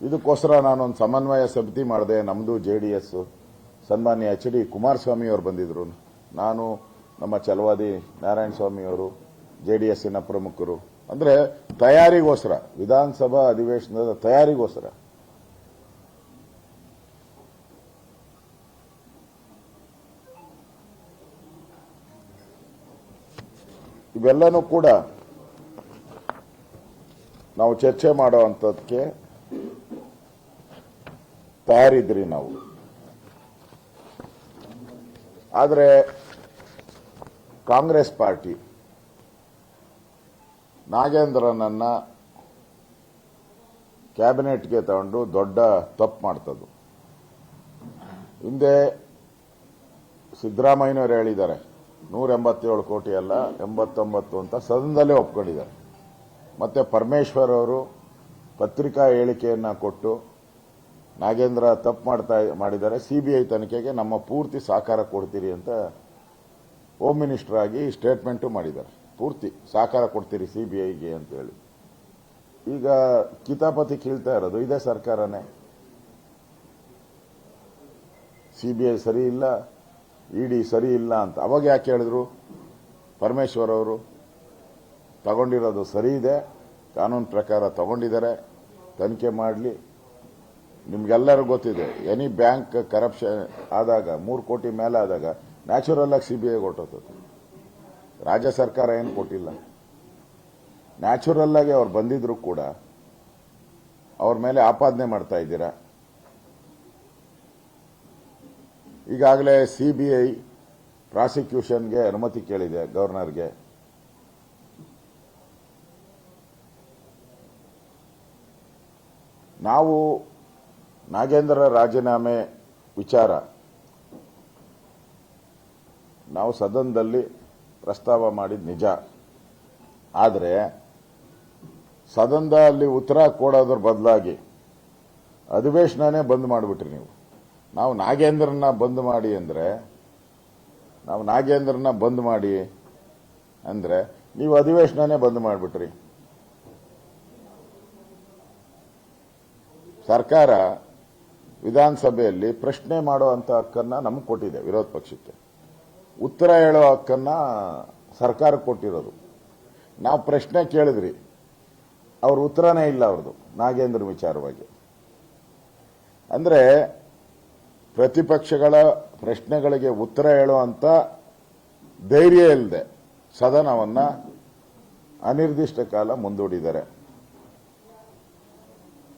ಇದಕ್ಕೋಸ್ಕರ ನಾನೊಂದು ಸಮನ್ವಯ ಸಮಿತಿ ಮಾಡಿದೆ. ನಮ್ಮದು JDS ಸನ್ಮಾನ್ಯ HD ಕುಮಾರಸ್ವಾಮಿ ಅವರು ಬಂದಿದ್ರು. ನಾನು ನಮ್ಮ ಛಲವಾದಿ ನಾರಾಯಣ ಸ್ವಾಮಿ ಅವರು JDSನ ಪ್ರಮುಖರು. ಅಂದ್ರೆ ತಯಾರಿಗೋಸ್ಕರ, ವಿಧಾನಸಭಾ ಅಧಿವೇಶನದ ತಯಾರಿಗೋಸ್ಕರ. ಇವೆಲ್ಲನೂ ಕೂಡ ನಾವು ಚರ್ಚೆ ಮಾಡುವಂಥದ್ದಕ್ಕೆ ತಯಾರಿದ್ರಿ ನಾವು. ಆದರೆ ಕಾಂಗ್ರೆಸ್ ಪಾರ್ಟಿ ನಾಗೇಂದ್ರನನ್ನ ಕ್ಯಾಬಿನೆಟ್ಗೆ ತಗೊಂಡು ದೊಡ್ಡ ತಪ್ಪು ಮಾಡ್ತದ್ದು. ಹಿಂದೆ ಸಿದ್ದರಾಮಯ್ಯನವರು ಹೇಳಿದ್ದಾರೆ 187 ಕೋಟಿ ಅಲ್ಲ 89 ಅಂತ ಸದನದಲ್ಲೇ ಒಪ್ಕೊಂಡಿದ್ದಾರೆ. ಮತ್ತೆ ಪರಮೇಶ್ವರ್ ಅವರು ಪತ್ರಿಕಾ ಹೇಳಿಕೆಯನ್ನ ಕೊಟ್ಟು ನಾಗೇಂದ್ರ ತಪ್ಪು ಮಾಡಿದ್ದಾರೆ, CBI ತನಿಖೆಗೆ ನಮ್ಮ ಪೂರ್ತಿ ಸಹಕಾರ ಕೊಡ್ತೀರಿ ಅಂತ ಹೋಮ್ ಮಿನಿಸ್ಟರ್ ಆಗಿ ಸ್ಟೇಟ್ಮೆಂಟ್ ಮಾಡಿದ್ದಾರೆ. ಪೂರ್ತಿ ಸಹಕಾರ ಕೊಡ್ತೀರಿ CBIಗೆ ಅಂತ ಹೇಳಿ. ಈಗ ಕಿತಾಪತಿ ಕೀಳ್ತಾ ಇರೋದು ಇದೇ ಸರ್ಕಾರನೇ. CBI ಸರಿ ಇಲ್ಲ, ED ಸರಿ ಇಲ್ಲ ಅಂತ ಅವಾಗ ಯಾಕೆ ಹೇಳಿದ್ರು? ಪರಮೇಶ್ವರ್ ಅವರು ತಗೊಂಡಿರೋದು ಸರಿ ಇದೆ, ಕಾನೂನು ಪ್ರಕಾರ ತಗೊಂಡಿದ್ದಾರೆ, ತನಿಖೆ ಮಾಡಲಿ. ನಿಮ್ಗೆಲ್ಲರೂ ಗೊತ್ತಿದೆ, ಎನಿ ಬ್ಯಾಂಕ್ ಕರಪ್ಷನ್ ಆದಾಗ 3 ಕೋಟಿ ಮೇಲೆ ಆದಾಗ ನ್ಯಾಚುರಲ್ ಆಗಿ CBI ಕೊಟ್ಟೋಗ್ತದೆ. ರಾಜ್ಯ ಸರ್ಕಾರ ಏನು ಕೊಟ್ಟಿಲ್ಲ. ನ್ಯಾಚುರಲ್ ಆಗಿ ಅವ್ರು ಬಂದಿದ್ರು ಕೂಡ ಅವ್ರ ಮೇಲೆ ಆಪಾದನೆ ಮಾಡ್ತಾ ಇದ್ದೀರಾ. ಈಗಾಗಲೇ CBI ಪ್ರಾಸಿಕ್ಯೂಷನ್ಗೆ ಅನುಮತಿ ಕೇಳಿದೆ ಗವರ್ನರ್ಗೆ. ನಾವು ನಾಗೇಂದ್ರ ರಾಜೀನಾಮೆ ವಿಚಾರ ನಾವು ಸದನದಲ್ಲಿ ಪ್ರಸ್ತಾವ ಮಾಡಿದ ನಿಜ. ಆದರೆ ಸದನದಲ್ಲಿ ಉತ್ತರ ಕೊಡೋದ್ರ ಬದಲಾಗಿ ಅಧಿವೇಶನನೇ ಬಂದ್ ಮಾಡಿಬಿಟ್ರಿ ನೀವು. ನಾವು ನಾಗೇಂದ್ರನ ಬಂದ್ ಮಾಡಿ ಅಂದ್ರೆ ನೀವು ಅಧಿವೇಶನನೇ ಬಂದ್ ಮಾಡಿಬಿಟ್ರಿ. ಸರ್ಕಾರ ವಿಧಾನಸಭೆಯಲ್ಲಿ ಪ್ರಶ್ನೆ ಮಾಡುವಂತ ಹಕ್ಕನ್ನ ನಮಗೆ ಕೊಟ್ಟಿದೆ, ವಿರೋಧ ಪಕ್ಷಕ್ಕೆ. ಉತ್ತರ ಹೇಳೋ ಹಕ್ಕನ್ನ ಸರ್ಕಾರ ಕೊಟ್ಟಿರೋದು. ನಾವು ಪ್ರಶ್ನೆ ಕೇಳಿದ್ರಿ, ಅವ್ರ ಉತ್ತರನೇ ಇಲ್ಲ ಅವ್ರದ್ದು ನಾಗೇಂದ್ರ ವಿಚಾರವಾಗಿ. ಅಂದ್ರೆ ಪ್ರತಿಪಕ್ಷಗಳ ಪ್ರಶ್ನೆಗಳಿಗೆ ಉತ್ತರ ಹೇಳುವಂತ ಧೈರ್ಯ ಇಲ್ಲದೆ ಸದನವನ್ನ ಅನಿರ್ದಿಷ್ಟ ಕಾಲ ಮುಂದೂಡಿದ್ದಾರೆ.